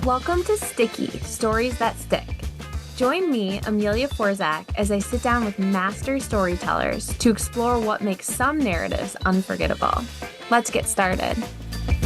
Welcome to Sticky, Stories That Stick. Join me, Amelia Forzak, as I sit down with master storytellers to explore what makes some narratives unforgettable. Let's get started.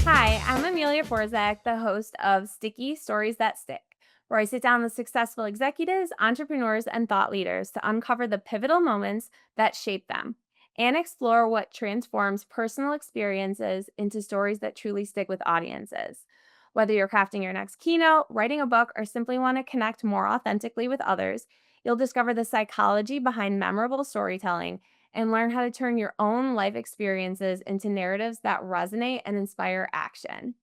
Hi, I'm Amelia Forzak, the host of Sticky, Stories That Stick, where I sit down with successful executives, entrepreneurs, and thought leaders to uncover the pivotal moments that shape them and explore what transforms personal experiences into stories that truly stick with audiences. Whether you're crafting your next keynote, writing a book, or simply want to connect more authentically with others, you'll discover the psychology behind memorable storytelling and learn how to turn your own life experiences into narratives that resonate and inspire action.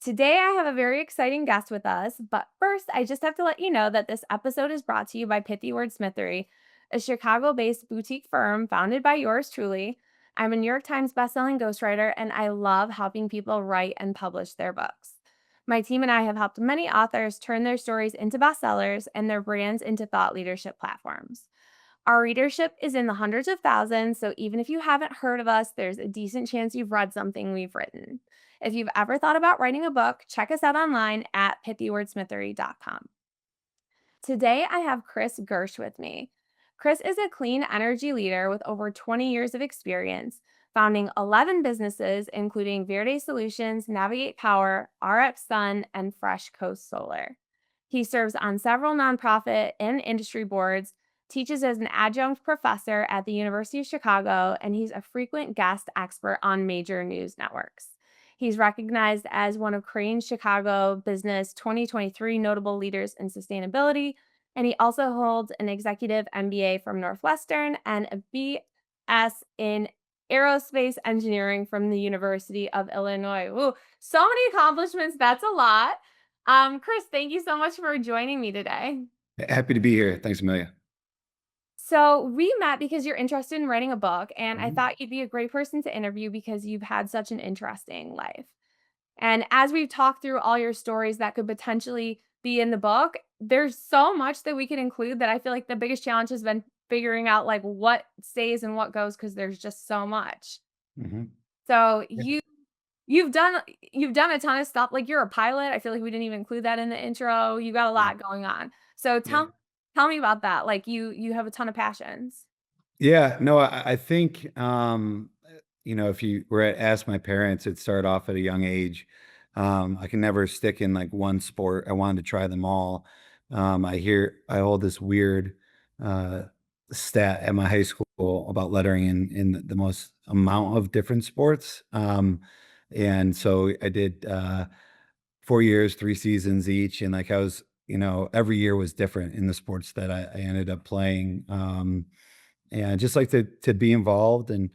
Today, I have a very exciting guest with us, but first, I just have to let you know that this episode is brought to you by Pithy Wordsmithery, a Chicago based boutique firm founded by yours truly. I'm a New York Times bestselling ghostwriter, and I love helping people write and publish their books. My team and I have helped many authors turn their stories into bestsellers and their brands into thought leadership platforms. Our readership is in the hundreds of thousands, so even if you haven't heard of us, there's a decent chance you've read something we've written. If you've ever thought about writing a book, check us out online at pithywordsmithery.com. Today, I have Chris Gersch with me. Chris is a clean energy leader with over 20 years of experience, founding 11 businesses, including Verde Solutions, Navigate Power, RX Sun, and Fresh Coast Solar. He serves on several nonprofit and industry boards, teaches as an adjunct professor at the University of Chicago, and he's a frequent guest expert on major news networks. He's recognized as one of Crain's Chicago Business 2023 Notable Leaders in Sustainability, and he also holds an executive MBA from Northwestern and a BS in aerospace engineering from the University of Illinois. Ooh, so many accomplishments. That's a lot. Chris, thank you so much for joining me today. Happy to be here. Thanks, Amelia. So we met because you're interested in writing a book, and I Mhm. thought you'd be a great person to interview because you've had such an interesting life. And as we've talked through all your stories that could potentially be in the book, there's so much that we could include that I feel like the biggest challenge has been figuring out like what stays and what goes because there's just so much. Mhm. So Yeah. you've done a ton of stuff. Like you're a pilot. I feel like we didn't even include that in the intro. You got a Yeah. lot going on. So Yeah. tell me about that. Like you have a ton of passions. Yeah. No, I think, if you were to ask my parents, it started off at a young age. I can never stick in like one sport. I wanted to try them all. I hold this weird uh, stat at my high school about lettering in the most amount of different sports. And so I did 4 years, 3 seasons each, and like I was, every year was different in the sports that I ended up playing. And I just like to be involved, and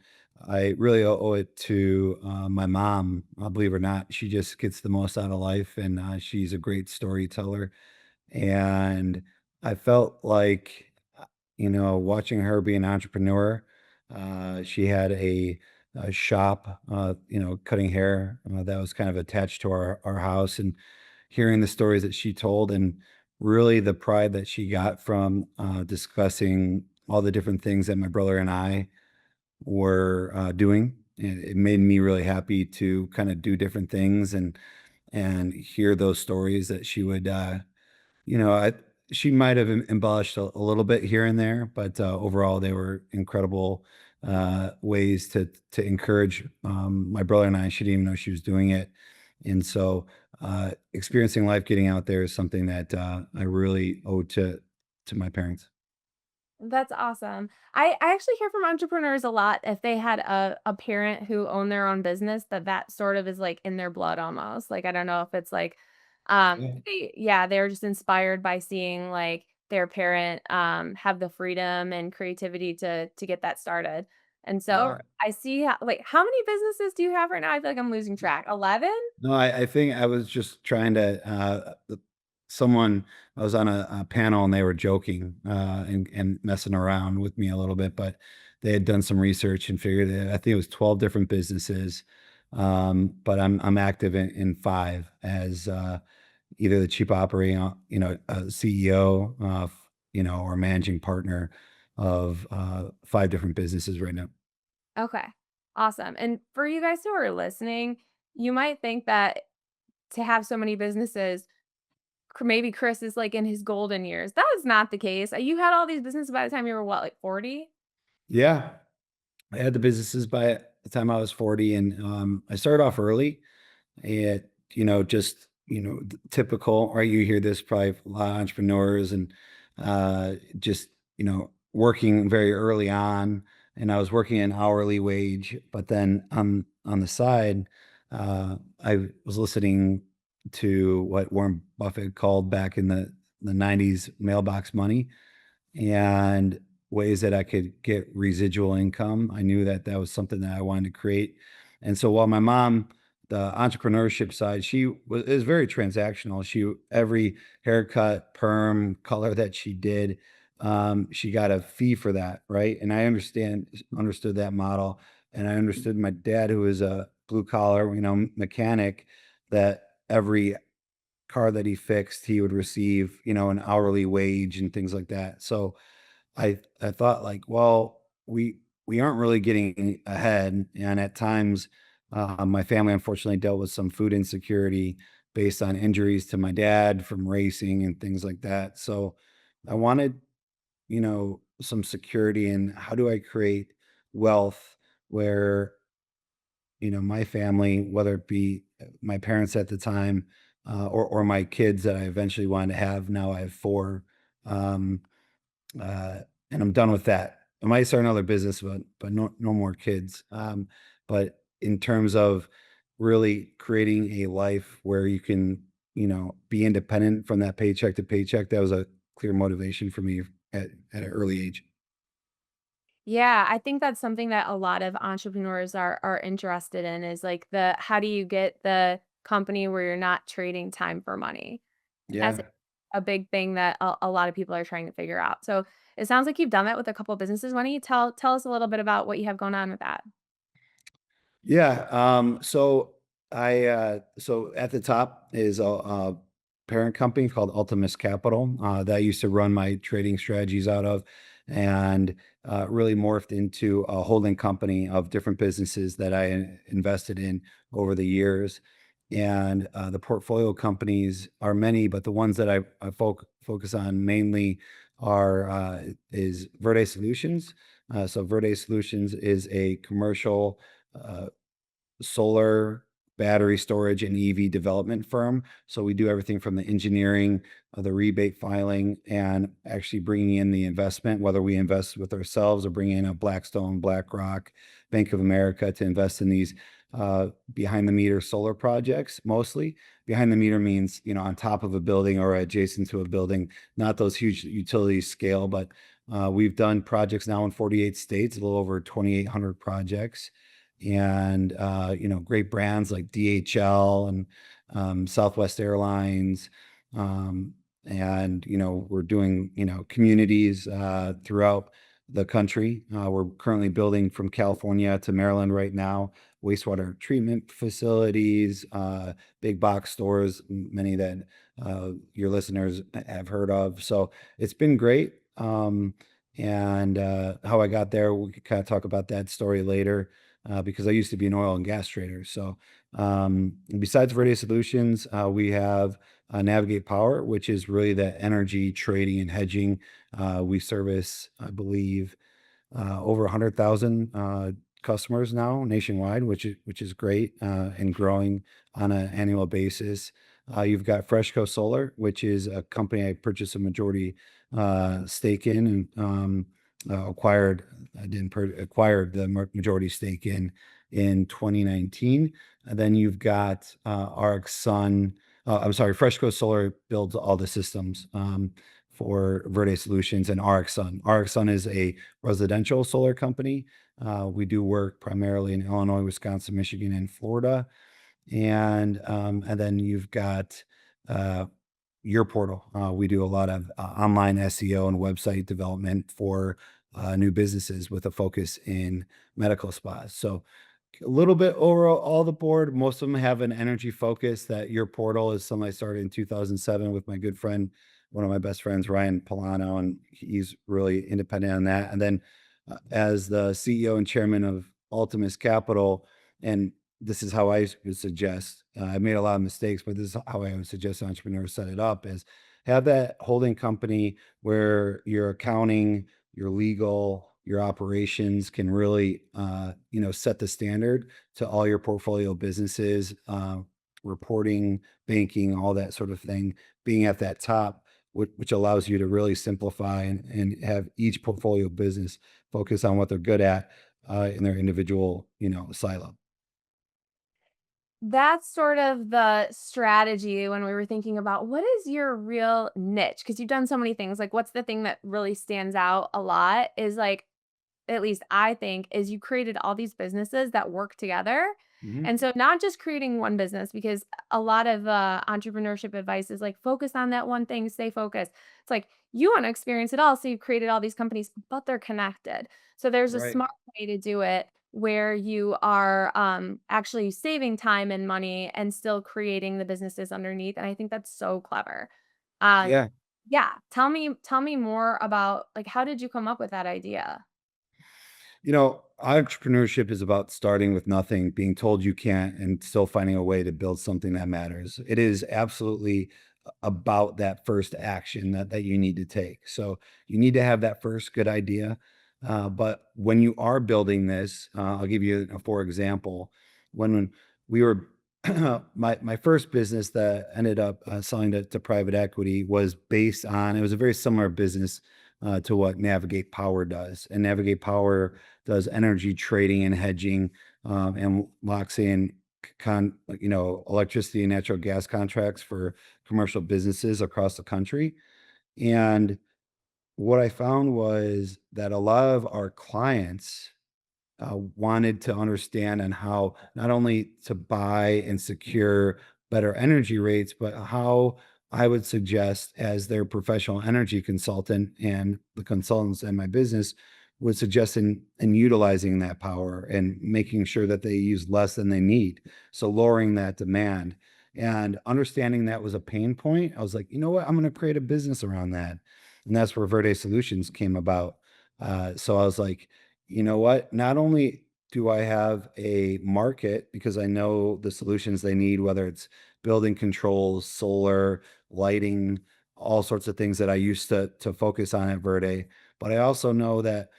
I really owe it to my mom. Believe it or not, she just gets the most out of life, and she's a great storyteller. And I felt like, watching her be an entrepreneur. She had a shop, cutting hair that was kind of attached to our house, and hearing the stories that she told, and really the pride that she got from discussing all the different things that my brother and I were doing. It made me really happy to kind of do different things and hear those stories that she would I she might have embellished a little bit here and there, but, overall, they were incredible, ways to encourage, my brother and I. She didn't even know she was doing it, and so, experiencing life getting out there is something that, I really owe to my parents. That's awesome. I actually hear from entrepreneurs a lot if they had a parent who owned their own business that sort of is like in their blood almost. Like I don't know if it's like Yeah. they're just inspired by seeing like their parent have the freedom and creativity to get that started. And so Yeah. I see like how many businesses do you have right now? I feel like I'm losing track. 11? No, I think I was just trying to, someone I was on a panel and they were joking, and messing around with me a little bit, but they had done some research and figured that I think it was 12 different businesses. But I'm active in 5 as, either the chief operating, CEO, or managing partner of, 5 different businesses right now. Okay. Awesome. And for you guys who are listening, you might think that to have so many businesses maybe Chris is like in his golden years. That was not the case. You had all these businesses by the time you were what, like 40? Yeah, I had the businesses by the time I was 40, and I started off early. It, just, typical, right? You hear this probably from a lot of entrepreneurs and just, working very early on. And I was working an hourly wage, but then on the side, I was listening to what Warren Buffett called back in the 90s mailbox money and ways that I could get residual income. I knew that that was something that I wanted to create. And so while my mom, the entrepreneurship side, she was is very transactional. She every haircut, perm, color that she did, she got a fee for that, right? And I understood that model, and I understood my dad, who was a blue collar, mechanic, that every car that he fixed, he would receive, an hourly wage and things like that. So I thought like, well, we aren't really getting ahead, and at times, my family unfortunately dealt with some food insecurity based on injuries to my dad from racing and things like that. So I wanted, some security in how do I create wealth where my family, whether it be my parents at the time, or my kids that I eventually wanted to have. Now I have four, um, and I'm done with that. I might start another business, but no more kids. But in terms of really creating a life where you can, be independent from that paycheck to paycheck, that was a clear motivation for me at an early age. Yeah, I think that's something that a lot of entrepreneurs are interested in is like the how do you get the company where you're not trading time for money? That's Yeah. a big thing that a lot of people are trying to figure out. So it sounds like you've done that with a couple of businesses. Why don't you tell us a little bit about what you have going on with that? Yeah. So at the top is a parent company called Ultimus Capital that I used to run my trading strategies out of, and really morphed into a holding company of different businesses that I invested in over the years. And the portfolio companies are many, but the ones that I focus on mainly are is Verde Solutions. So Verde Solutions is a commercial. Solar, battery storage, and EV development firm. So we do everything from the engineering, the rebate filing, and actually bringing in the investment, whether we invest with ourselves or bring in a Blackstone, BlackRock, Bank of America to invest in these behind the meter solar projects. Mostly behind the meter means, on top of a building or adjacent to a building, not those huge utility scale, but we've done projects now in 48 states, a little over 2,800 projects, and great brands like DHL and Southwest Airlines, and we're doing communities throughout the country. We're currently building from California to Maryland right now, wastewater treatment facilities, big box stores, many that your listeners have heard of. So it's been great. And how I got there, we could kind of talk about that story later, because I used to be an oil and gas trader. So, besides Verde Solutions, we have Navigate Power, which is really the energy trading and hedging. We service, I believe, over 100,000 customers now nationwide, which is great, and growing on an annual basis. You've got Freshco Solar, which is a company I purchased a majority stake in, and acquired. I didn't acquired the majority stake in 2019. And then you've got RX Sun. I'm sorry, Freshco Solar builds all the systems for Verde Solutions, and RX Sun. RX Sun is a residential solar company. We do work primarily in Illinois, Wisconsin, Michigan, and Florida. And then you've got uh, your portal. We do a lot of online SEO and website development for new businesses with a focus in medical spas. So a little bit over all the board. Most of them have an energy focus. That your portal is something I started in 2007 with my good friend, one of my best friends, Ryan Polano, and he's really independent on that. And then as the CEO and chairman of Ultimus Capital, and this is how I would suggest. I made a lot of mistakes, but this is how I would suggest entrepreneurs set it up: is have that holding company where your accounting, your legal, your operations can really, set the standard to all your portfolio businesses, reporting, banking, all that sort of thing, being at that top, which allows you to really simplify and have each portfolio business focus on what they're good at in their individual, silo. That's sort of the strategy when we were thinking about what is your real niche? Because you've done so many things. Like, what's the thing that really stands out a lot is like, at least I think, is you created all these businesses that work together. Mhm. And so not just creating one business, because a lot of entrepreneurship advice is like focus on that one thing, stay focused. It's like you want to experience it all. So you've created all these companies, but they're connected. So there's a Right. smart way to do it where you are actually saving time and money and still creating the businesses underneath. And I think that's so clever. Uh, Yeah. yeah. Tell me more about like how did you come up with that idea? Entrepreneurship is about starting with nothing, being told you can't, and still finding a way to build something that matters. It is absolutely about that first action that you need to take. So you need to have that first good idea. But when you are building this, I'll give you a for example. When we were my first business that ended up selling to private equity was based on, it was a very similar business to what Navigate Power does. And Navigate Power does energy trading and hedging, and locks in electricity and natural gas contracts for commercial businesses across the country. And what I found was that a lot of our clients wanted to understand on how not only to buy and secure better energy rates, but how I would suggest, as their professional energy consultant and the consultants in my business, would suggest in utilizing that power and making sure that they use less than they need. So lowering that demand and understanding that was a pain point. I was like, you know what? I'm going to create a business around that. And that's where Verde Solutions came about. So I was like, you know what? Not only do I have a market because I know the solutions they need, whether it's building controls, solar, lighting, all sorts of things that I used to focus on at Verde, but I also know that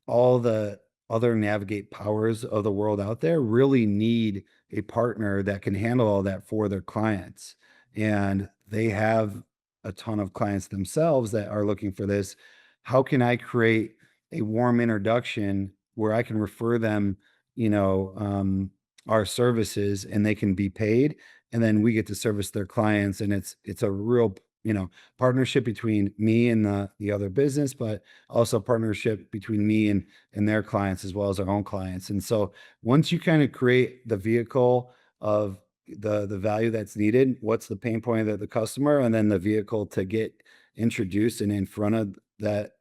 all the other navigate powers of the world out there really need a partner that can handle all that for their clients. And they have a ton of clients themselves that are looking for this. How can I create a warm introduction where I can refer them, you know, um, our services and they can be paid, and then we get to service their clients, and it's a real, partnership between me and the other business, but also partnership between me and their clients as well as our own clients. And so once you kind of create the vehicle of the value that's needed, what's the pain point of the customer, and then the vehicle to get introduced and in front of that,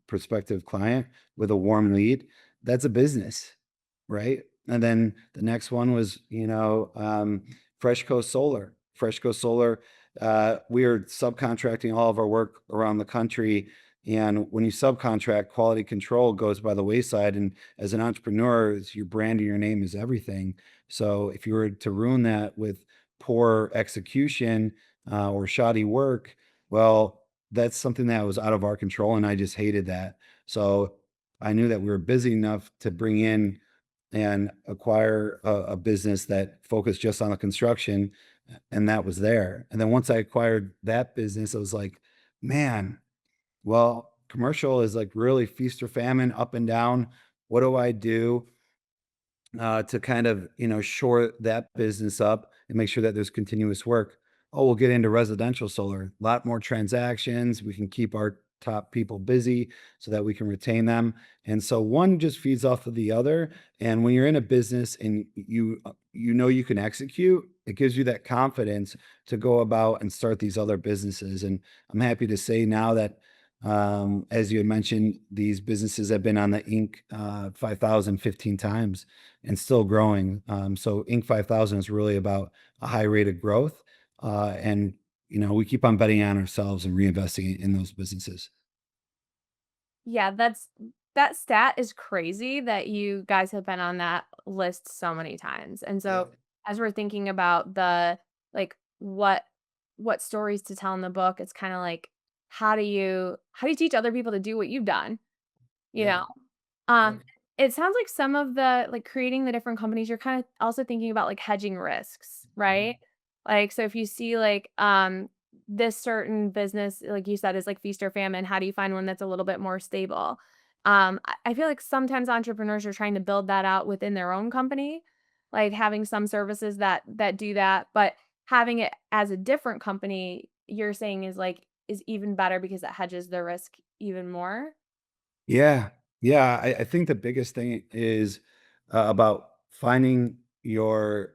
prospective client with a warm lead, that's a business, right? And then the next one was, Freshco Solar. Freshco Solar, we are subcontracting all of our work around the country. And when you subcontract, quality control goes by the wayside. And as an entrepreneur, your brand and your name is everything. So if you were to ruin that with poor execution or shoddy work, well, that's something that was out of our control. And I just hated that. So I knew that we were busy enough to bring in and acquire a business that focused just on the construction, and that was there. And then once I acquired that business, I was like, man, well, commercial is like really feast or famine, up and down. What do I do to kind of, shore that business up and make sure that there's continuous work? Oh, we'll get into residential solar. A lot more transactions. We can keep our top people busy so that we can retain them. And so one just feeds off of the other. And when you're in a business and you know you can execute, it gives you that confidence to go about and start these other businesses. And I'm happy to say now that, as you had mentioned, these businesses have been on the Inc. 5000 15 times and still growing. So Inc. 5000 is really about a high rate of growth. And, we keep on betting on ourselves and reinvesting in those businesses. Yeah, that stat is crazy that you guys have been on that list so many times. And so Yep. as we're thinking about the like what stories to tell in the book, it's kind of like how do you teach other people to do what you've done, you Yeah. know? Um, Yep. it sounds like some of the like, creating the different companies, you're kinda also thinking about, like, hedging risks, right? Mhm. Like, so if you see, like, this certain business, like you said, is like feast or famine, how do you find one that's a little bit more stable? I feel like sometimes entrepreneurs are trying to build that out within their own company, like having some services that do that, but having it as a different company, you're saying is even better because it hedges the risk even more? Yeah. Yeah. I think the biggest thing is about finding your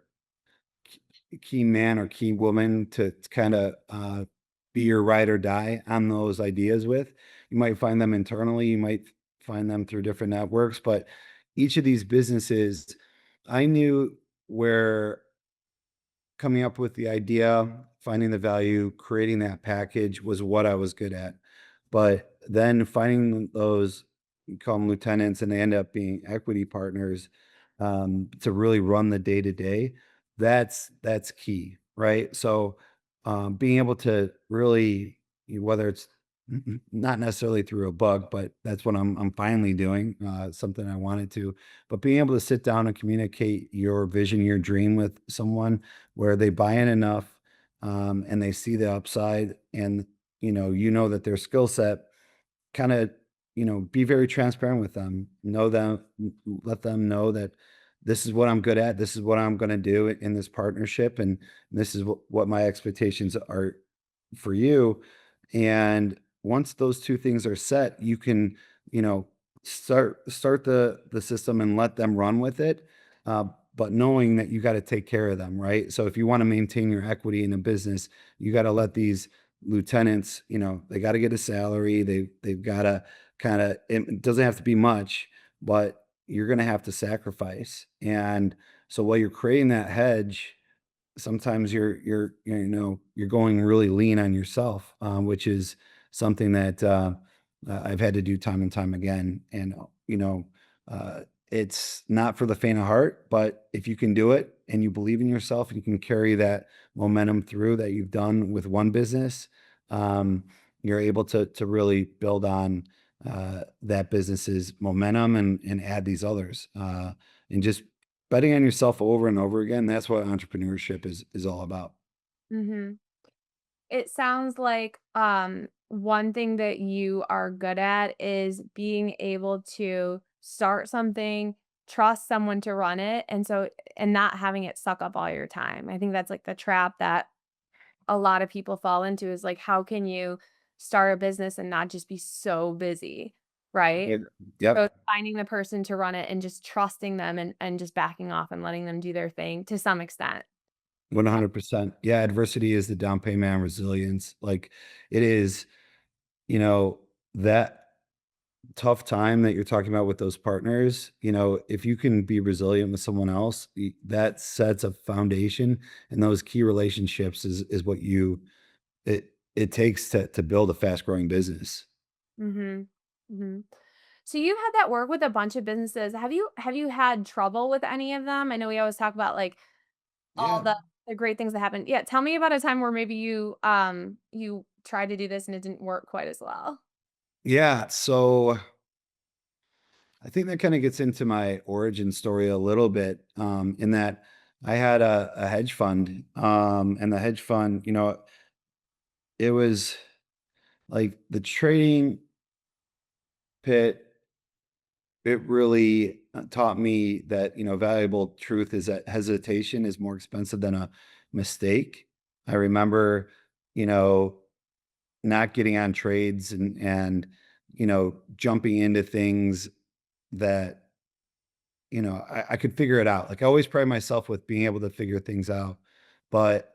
key man or key woman to kind of be your ride or die on those ideas with. You might find them internally, you might find them through different networks, but each of these businesses, I knew where coming up with the idea, finding the value, creating that package was what I was good at. But then finding those, you call them lieutenants, and they end up being equity partners to really run the day to day. That's key, right? So being able to really, whether it's not necessarily through a bug, but that's what I'm finally doing. Something I wanted to, but being able to sit down and communicate your vision, your dream with someone where they buy in enough and they see the upside, and you know that their skill set kind of, be very transparent with them, know them, let them know that this is what I'm good at, this is what I'm going to do in this partnership, and this is what my expectations are for you. And once those two things are set, you can, you know, start the system and let them run with it. Uh, but knowing that you got to take care of them, right? So if you want to maintain your equity in a business, you got to let these lieutenants, they got to get a salary. They've got to kind of, it doesn't have to be much, but you're going to have to sacrifice. And so while you're creating that hedge, sometimes you're going really lean on yourself, which is something that I've had to do time and time again. And uh, it's not for the faint of heart, but if you can do it and you believe in yourself and you can carry that momentum through that you've done with one business, um, you're able to really build on that business's momentum and add these others, and just betting on yourself over and over again. That's what entrepreneurship is all about. Mhm. It sounds like, one thing that you are good at is being able to start something, trust someone to run it, and not having it suck up all your time. I think that's, like, the trap that a lot of people fall into is, like, how can you start a business and not just be so busy, right? Yeah. So, Yep. it's finding the person to run it and just trusting them and just backing off and letting them do their thing to some extent. 100%. Yeah, adversity is the down payment on resilience. Like it is, you know, that tough time that you're talking about with those partners, if you can be resilient with someone else, that sets a foundation, and those key relationships is what it takes to build a fast growing business. Mhm. Mhm. So you've had that work with a bunch of businesses. Have you had trouble with any of them? I know we always talk about, like, all Yeah. the great things that happened. Yeah, tell me about a time where maybe you tried to do this and it didn't work quite as well. Yeah. So I think that kind of gets into my origin story a little bit, in that I had a hedge fund, and the hedge fund, it was like the trading pit. It really taught me that, valuable truth is that hesitation is more expensive than a mistake. I remember, you know, not getting on trades and jumping into things that I could figure it out. Like I always pride myself with being able to figure things out. But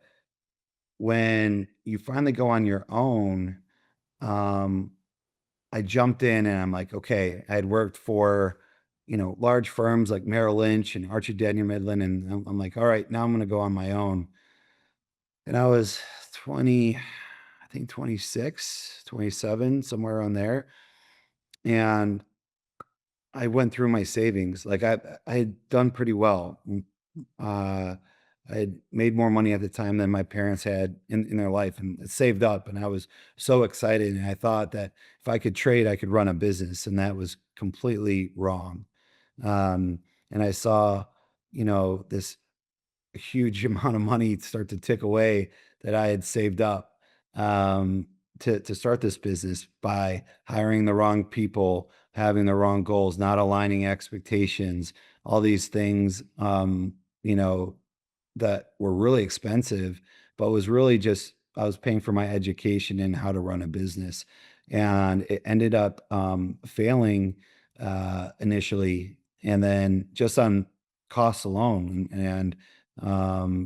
when you finally go on your own, um, I jumped in and I'm like, okay, I had worked for, large firms like Merrill Lynch and Archer Daniel Midland. And I'm like, all right, now I'm going to go on my own. And I was 20, I think 26, 27, somewhere around there. And I went through my savings. Like I had done pretty well. Uh, I had made more money at the time than my parents had in their life and saved up. And I was so excited. And I thought that if I could trade, I could run a business. And that was completely wrong. Um, and I saw, this huge amount of money start to tick away that I had saved up um, to start this business by hiring the wrong people, having the wrong goals, not aligning expectations, all these things, you know, that were really expensive, but was really just I was paying for my education and how to run a business, and it ended up failing initially, and then just on costs alone and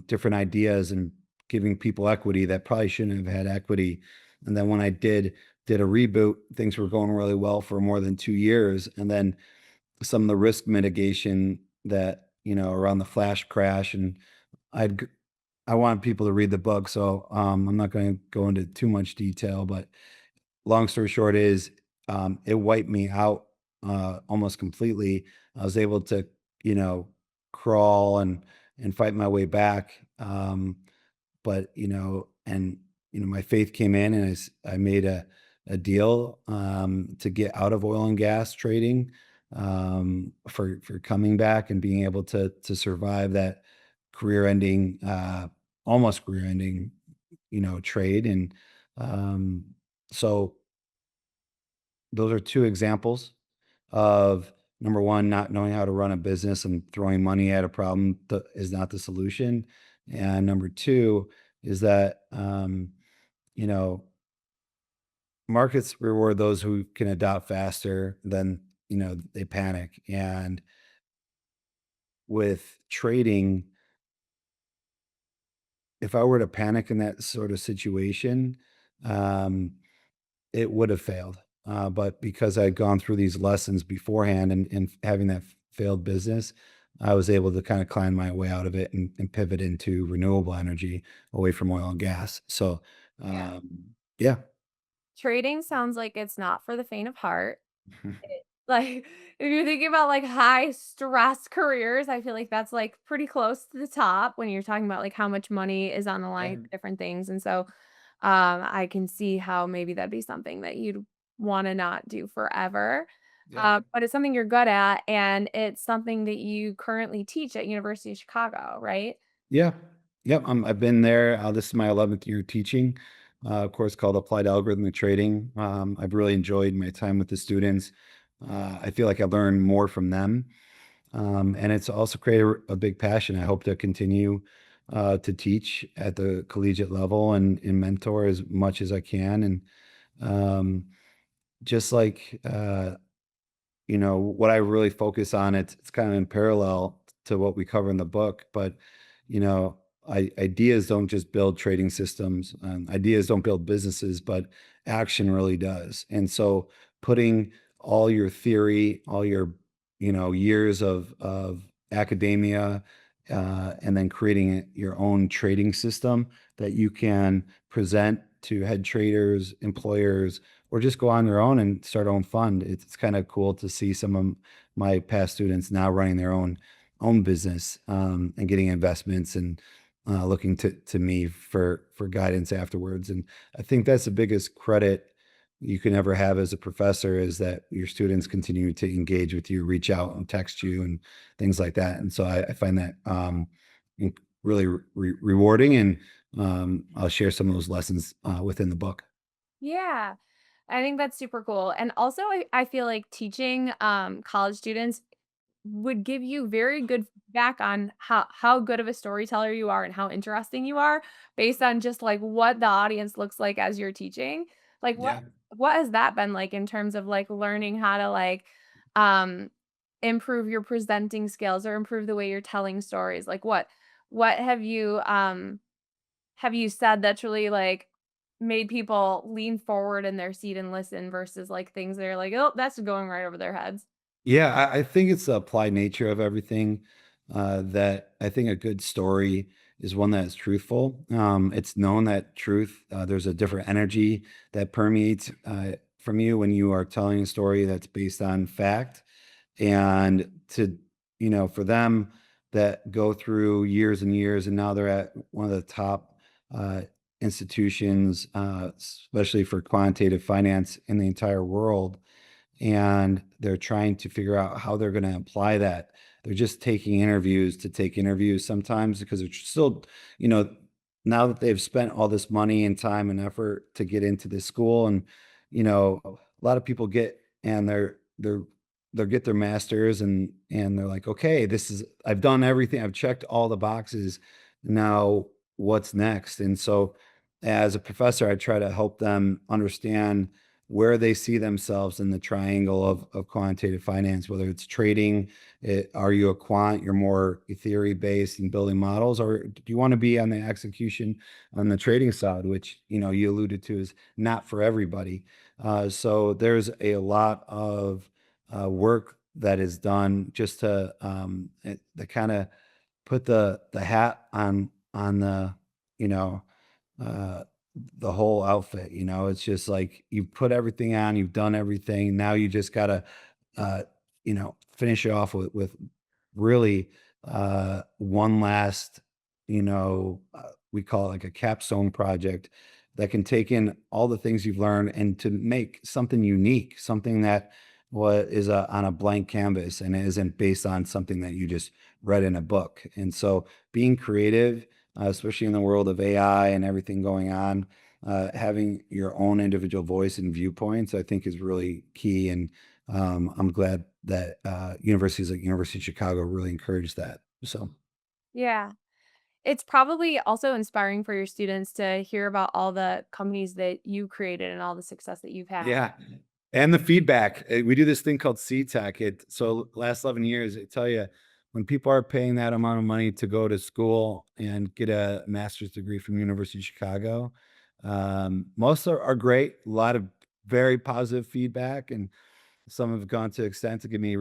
different ideas and giving people equity that probably shouldn't have had equity. And then when I did a reboot, things were going really well for more than 2 years, and then some of the risk mitigation that around the flash crash and I'd I want people to read the book, so I'm not going to go into too much detail. But long story short is it wiped me out almost completely. I was able to, you know, crawl and fight my way back. But my faith came in, and I made a deal to get out of oil and gas trading for coming back and being able to survive that career ending, almost career ending, trade. And um, so those are two examples of number one, not knowing how to run a business and throwing money at a problem that is not the solution. And number two is that, you know, markets reward those who can adopt faster than, they panic. And with trading, if I were to panic in that sort of situation, um, it would have failed. But because I'd gone through these lessons beforehand and having that failed business, I was able to kind of climb my way out of it and pivot into renewable energy away from oil and gas. So, Yeah. yeah. Trading sounds like it's not for the faint of heart. Like, if you're thinking about, like, high stress careers, I feel like that's, like, pretty close to the top when you're talking about, like, how much money is on the Yeah. line for different things, and so, I can see how maybe that'd be something that you'd wanna not do forever, Yeah. but it's something you're good at, and it's something that you currently teach at University of Chicago, right? Yeah. Yep. I've been there. This is my 11th year teaching a course called Applied Algorithmic Trading. I've really enjoyed my time with the students. I feel like I learn more from them. And it's also created a big passion. I hope to continue to teach at the collegiate level and mentor as much as I can. And um, just like what I really focus on, it's kind of in parallel to what we cover in the book. But you know, ideas don't just build trading systems. Ideas don't build businesses, but action really does. And so, putting all your theory, all your years of academia, and then creating your own trading system that you can present to head traders, employers, or just go on your own and start our own fund. It's kind of cool to see some of my past students now running their own business and getting investments and looking to me for guidance afterwards. And I think that's the biggest credit you can ever have as a professor is that your students continue to engage with you, reach out and text you and things like that. And so I find that really rewarding. And I'll share some of those lessons within the book. Yeah. I think that's super cool, and also I feel like teaching, college students would give you very good feedback on how good of a storyteller you are and how interesting you are based on just, like, what the audience looks like as you're teaching. Like, Yeah. what has that been like in terms of, like, learning how to, like, um, improve your presenting skills or improve the way you're telling stories? Like, what have you said that's really, like, made people lean forward in their seat and listen versus, like, things that are like, "Oh, that's going right over their heads." Yeah, I think it's the applied nature of everything. That I think a good story is one that is truthful. It's known that truth, there's a different energy that permeates from you when you are telling a story that's based on fact. And to, for them that go through years and years, and now they're at one of the top uh, institutions, especially for quantitative finance in the entire world, and they're trying to figure out how they're going to apply that. They're just taking interviews to take interviews sometimes because they're still, you know, now that they've spent all this money and time and effort to get into this school, and a lot of people get and they'll get their masters, and they're like, okay, this is, I've done everything, I've checked all the boxes. Now what's next? And so as a professor, I try to help them understand where they see themselves in the triangle of quantitative finance, whether it's trading, are you a quant, you're more theory based and building models, or do you want to be on the execution on the trading side, which, you alluded to is not for everybody. So there's a lot of work that is done just to kind of put the hat on you know, uh, the whole outfit. It's just like you put everything on, you've done everything. Now you just gotta, finish it off with really one last, we call it like a capstone project that can take in all the things you've learned and to make something unique, something that what is on a blank canvas and isn't based on something that you just read in a book. And so being creative, especially in the world of AI and everything going on, having your own individual voice and viewpoints, I think is really key. And I'm glad that universities like University of Chicago really encourage that. So, Yeah. It's probably also inspiring for your students to hear about all the companies that you created and all the success that you've had. yeah. And the feedback. We do this thing called CTech. So last 11 years, I tell you, when people are paying that amount of money to go to school and get a master's degree from University of Chicago, most are great. A lot of very positive feedback, and some have gone to extent to give me,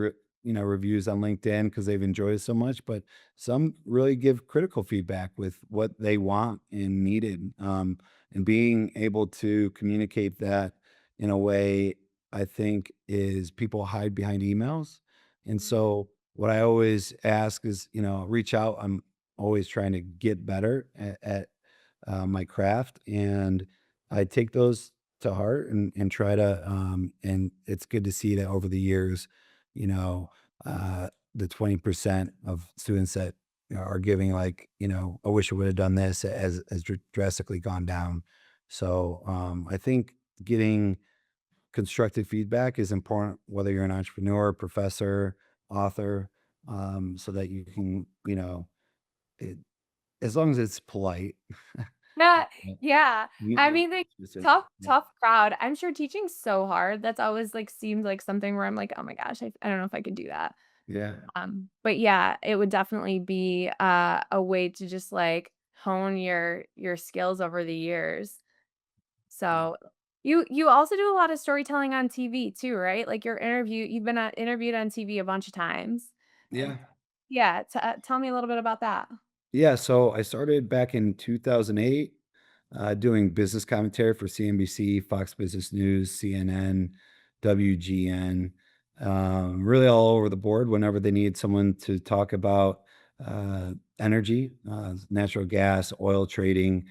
reviews on LinkedIn because they've enjoyed it so much. But some really give critical feedback with what they want and needed, and being able to communicate that in a way I think is people hide behind emails. And Mhm. so what I always ask is, reach out. I'm always trying to get better at my craft, and I take those to heart and try to and it's good to see that over the years, you know, the 20% of students that are giving, like, I wish I would have done this, as drastically gone down. So I think getting constructive feedback is important, whether you're an entrepreneur, professor, author, so that you can, it, as long as it's polite. Yeah, Yeah. yeah. I mean, like, Listen, tough, yeah. tough crowd. I'm sure teaching's so hard. That's always like seemed like something where I'm like, oh my gosh, I don't know if I could do that. Yeah. But yeah, it would definitely be a way to just like hone your skills over the years. Yeah. So you also do a lot of storytelling on TV too, right? Like you've been interviewed on TV a bunch of times. Yeah. Yeah, tell me a little bit about that. Yeah, so I started back in 2008, doing business commentary for CNBC, Fox Business News, CNN, WGN, really all over the board whenever they need someone to talk about energy, natural gas, oil trading,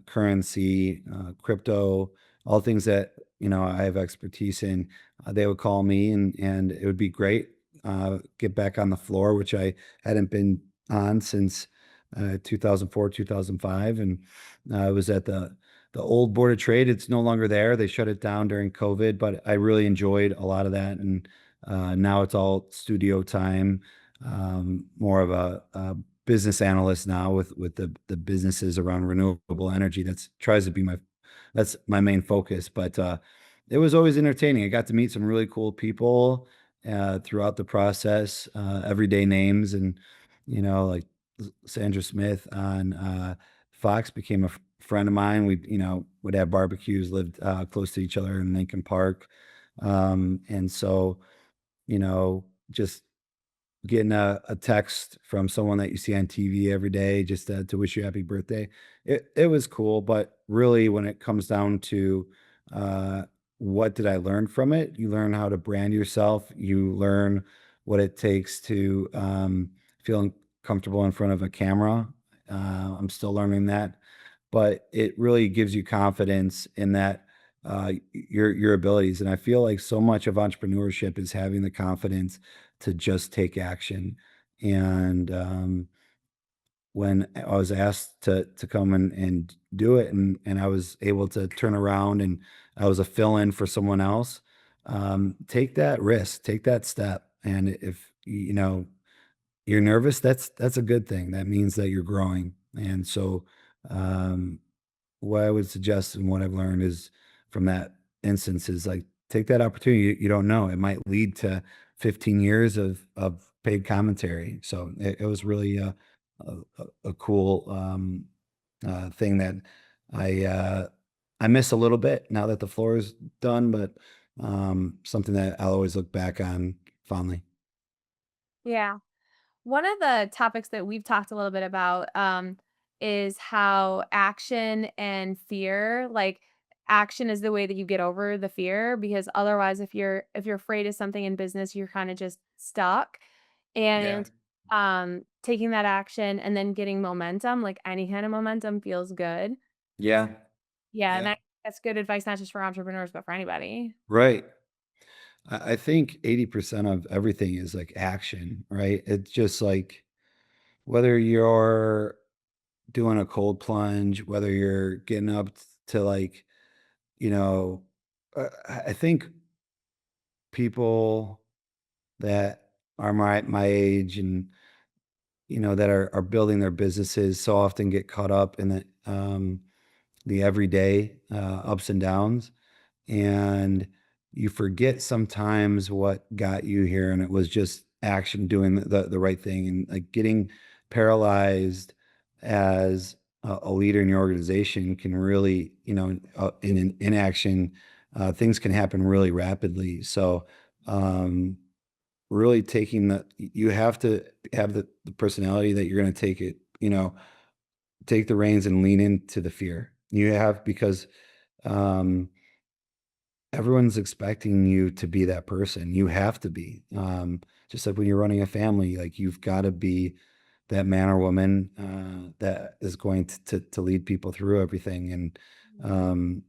currency, crypto, all things that I have expertise in. They would call me, and it would be great. Get back on the floor, which I hadn't been on since 2004, 2005. And I was at the old Board of Trade. It's no longer there. They shut it down during COVID, but I really enjoyed a lot of that. And now it's all studio time, more of a business analyst now with the businesses around renewable energy. That's my main focus. But it was always entertaining. I got to meet some really cool people throughout the process, everyday names, and like Sandra Smith on Fox became a friend of mine. We, would have barbecues, lived close to each other in Lincoln Park. And so, just getting a text from someone that you see on TV every day just to wish you happy birthday. It was cool, but really when it comes down to uh, what did I learn from it? You learn how to brand yourself. You learn what it takes to feel comfortable in front of a camera. I'm still learning that, but it really gives you confidence in that your abilities. And I feel like so much of entrepreneurship is having the confidence to just take action. And when I was asked to come and do it, and I was able to turn around and I was a fill-in for someone else, take that risk, take that step. And if you know you're nervous, that's a good thing. That means that you're growing. And so um, what I would suggest and what I've learned is from that instance is like take that opportunity. You don't know. It might lead to 15 years of paid commentary. So it was really a cool thing that I uh, I miss a little bit now that the floor is done, but something that I'll always look back on fondly. Yeah. One of the topics that we've talked a little bit about is how action and fear, like action is the way that you get over the fear because otherwise if you're afraid of something in business, you're kind of just stuck. Yeah. And taking that action and then getting momentum, like any kind of momentum feels good. Yeah. Yeah, and Yeah. that's good advice not just for entrepreneurs, but for anybody. Right. I think 80% of everything is like action, right? It's just like whether you're doing a cold plunge, whether you're getting up to like, you know, I think people that are my age and that are building their businesses so often get caught up in the everyday ups and downs, and you forget sometimes what got you here, and it was just action, doing the right thing, and like getting paralyzed as a leader in your organization can really, in inaction, things can happen really rapidly. So um really taking you have to have the personality that you're going to take it, take the reins and lean into the fear you have, because um everyone's expecting you to be that person. You have to be. Just like when you're running a family, like you've got to be that man or woman that is going to lead people through everything. And um,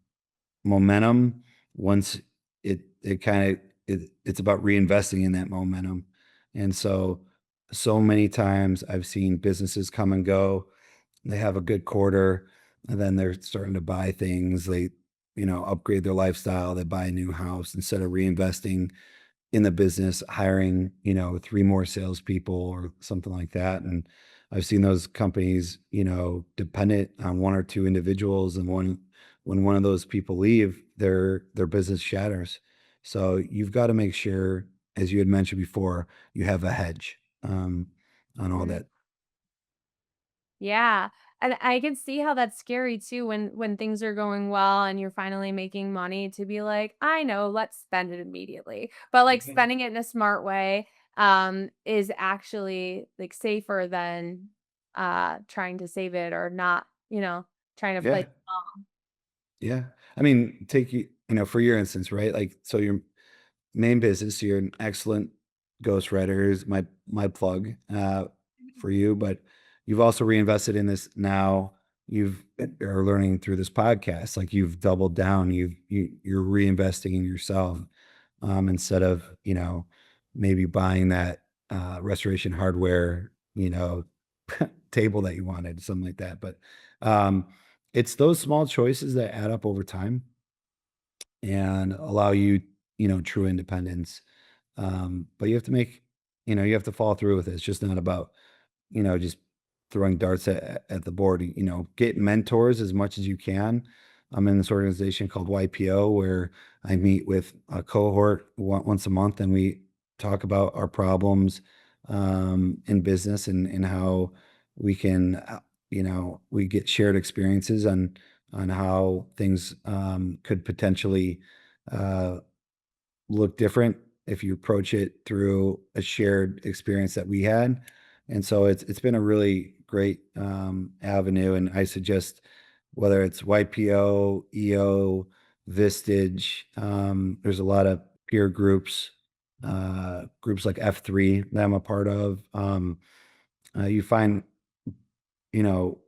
momentum, once it kind of it's about reinvesting in that momentum. And so many times I've seen businesses come and go. They have a good quarter, and then they're starting to buy things. They, upgrade their lifestyle. They buy a new house instead of reinvesting in the business, hiring, three more salespeople or something like that. And I've seen those companies, dependent on one or two individuals, and when one of those people leave, their business shatters. So you've got to make sure, as you had mentioned before, you have a hedge on all Mhm. that. Yeah, and I can see how that's scary too when things are going well and you're finally making money to be like, "I know, let's spend it immediately." But, like, spending it in a smart way, is actually, like, safer than, trying to save it or not, trying to play Yeah. Yeah. I mean, take for your instance, right? Like, so your main business, you're an excellent ghostwriter is my plug for you, but you've also reinvested in this now. You've are learning through this podcast, like you've doubled down. You're reinvesting in yourself instead of maybe buying that restoration hardware table that you wanted, something like that. But um, it's those small choices that add up over time and allow you, true independence. But you have to you have to follow through with it. It's just not about, just throwing darts at the board. Get mentors as much as you can. I'm in this organization called YPO where I meet with a cohort once a month, and we talk about our problems in business, and how we can, we get shared experiences on how things could potentially uh, look different if you approach it through a shared experience that we had. And so it's been a really great avenue. And I suggest whether it's YPO, EO, Vistage, there's a lot of peer groups groups like F3 that I'm a part of. You find, you know,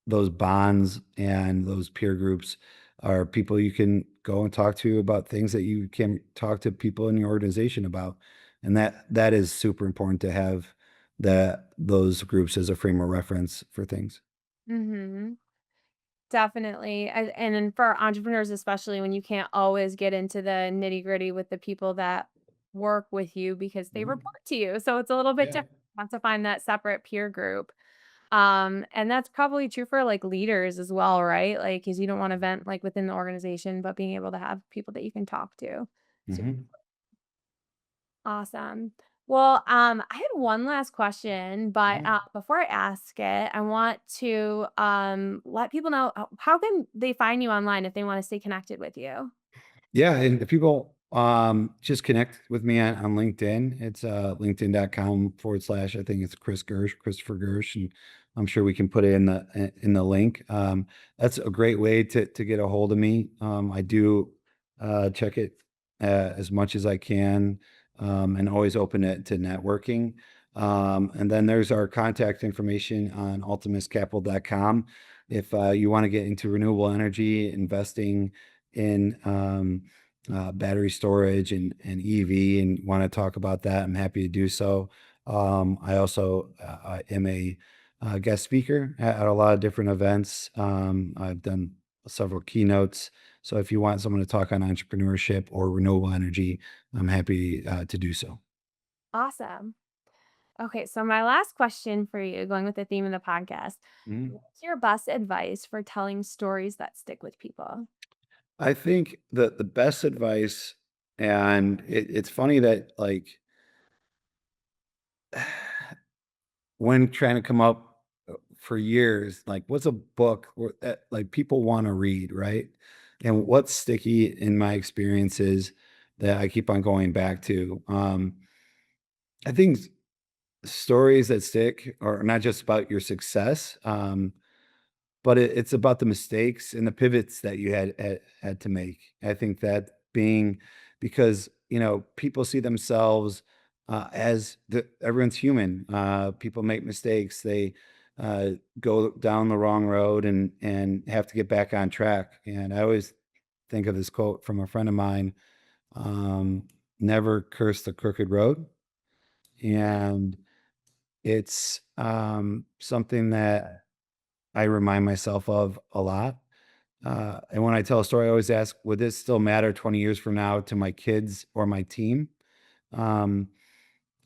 those bonds and those peer groups are people you can go and talk to about things that you can talk to people in your organization about. And that is super important to have those groups as a frame of reference for things. Mm-hmm. Definitely. And then for entrepreneurs, especially when you can't always get into the nitty gritty with the people that work with you because they Mhm. report to you. So it's a little bit Yeah. different. You have to find that separate peer group. And that's probably true for like leaders as well, right? Like, cause you don't want to vent like within the organization, but being able to have people that you can talk to. Super Mhm. awesome. Well, I had one last question, but Yeah. before I ask it, I want to let people know how can they find you online if they want to stay connected with you. Yeah, and if people just connect with me on LinkedIn, it's linkedin.com/, I think it's Chris Gersch, Christopher Gersch, and I'm sure we can put it in the link. That's a great way to get a hold of me. I do check it as much as I can, and always open it to networking. And then there's our contact information on ultimatecapital.com. If you want to get into renewable energy investing in battery storage and EV and want to talk about that, I'm happy to do so. I also am a guest speaker at a lot of different events. I've done several keynotes. So if you want someone to talk on entrepreneurship or renewable energy, I'm happy to do so. Awesome. Okay, so my last question for you, going with the theme of the podcast, Mhm. what's your best advice for telling stories that stick with people? I think that the best advice, and it's funny that like when trying to come up for years, like what's a book that like people want to read, right? And what's sticky in my experiences that I keep on going back to. I think stories that stick are not just about your success, but it's about the mistakes and the pivots that you had to make. I think that being because people see themselves as everyone's human. People make mistakes. They uh, go down the wrong road and have to get back on track. And I always think of this quote from a friend of mine: "Never curse the crooked road." And it's something that I remind myself of a lot. And when I tell a story, I always ask, would this still matter 20 years from now to my kids or my team? Um,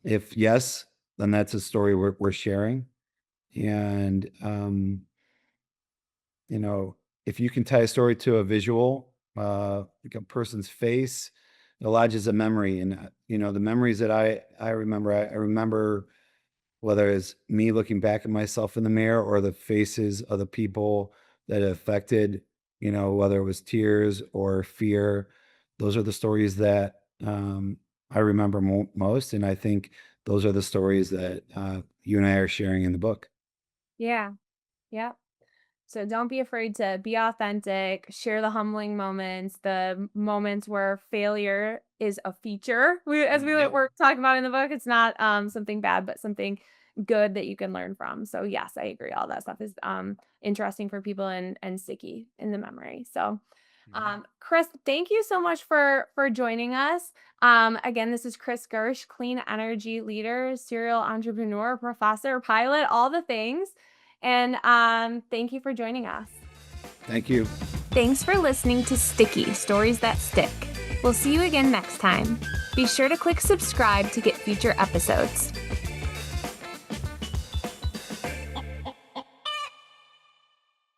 if yes, then that's a story we're sharing. And, you know, if you can tie a story to a visual, like a person's face, it lodges a memory. And, the memories that I remember, I remember whether it's me looking back at myself in the mirror or the faces of the people that it affected, whether it was tears or fear. Those are the stories that I remember most. And I think those are the stories that you and I are sharing in the book. Yeah. Yeah. So don't be afraid to be authentic, share the humbling moments, the moments where failure is a feature. As we Yep. were talking about in the book, it's not something bad, but something good that you can learn from. So yes, I agree. All that stuff is interesting for people and sticky in the memory. So Mhm. Chris, thank you so much for joining us. Again, this is Chris Gersch, clean energy leader, serial entrepreneur, professor, pilot, all the things. And thank you for joining us. Thank you. Thanks for listening to Sticky Stories That Stick. We'll see you again next time. Be sure to click subscribe to get future episodes.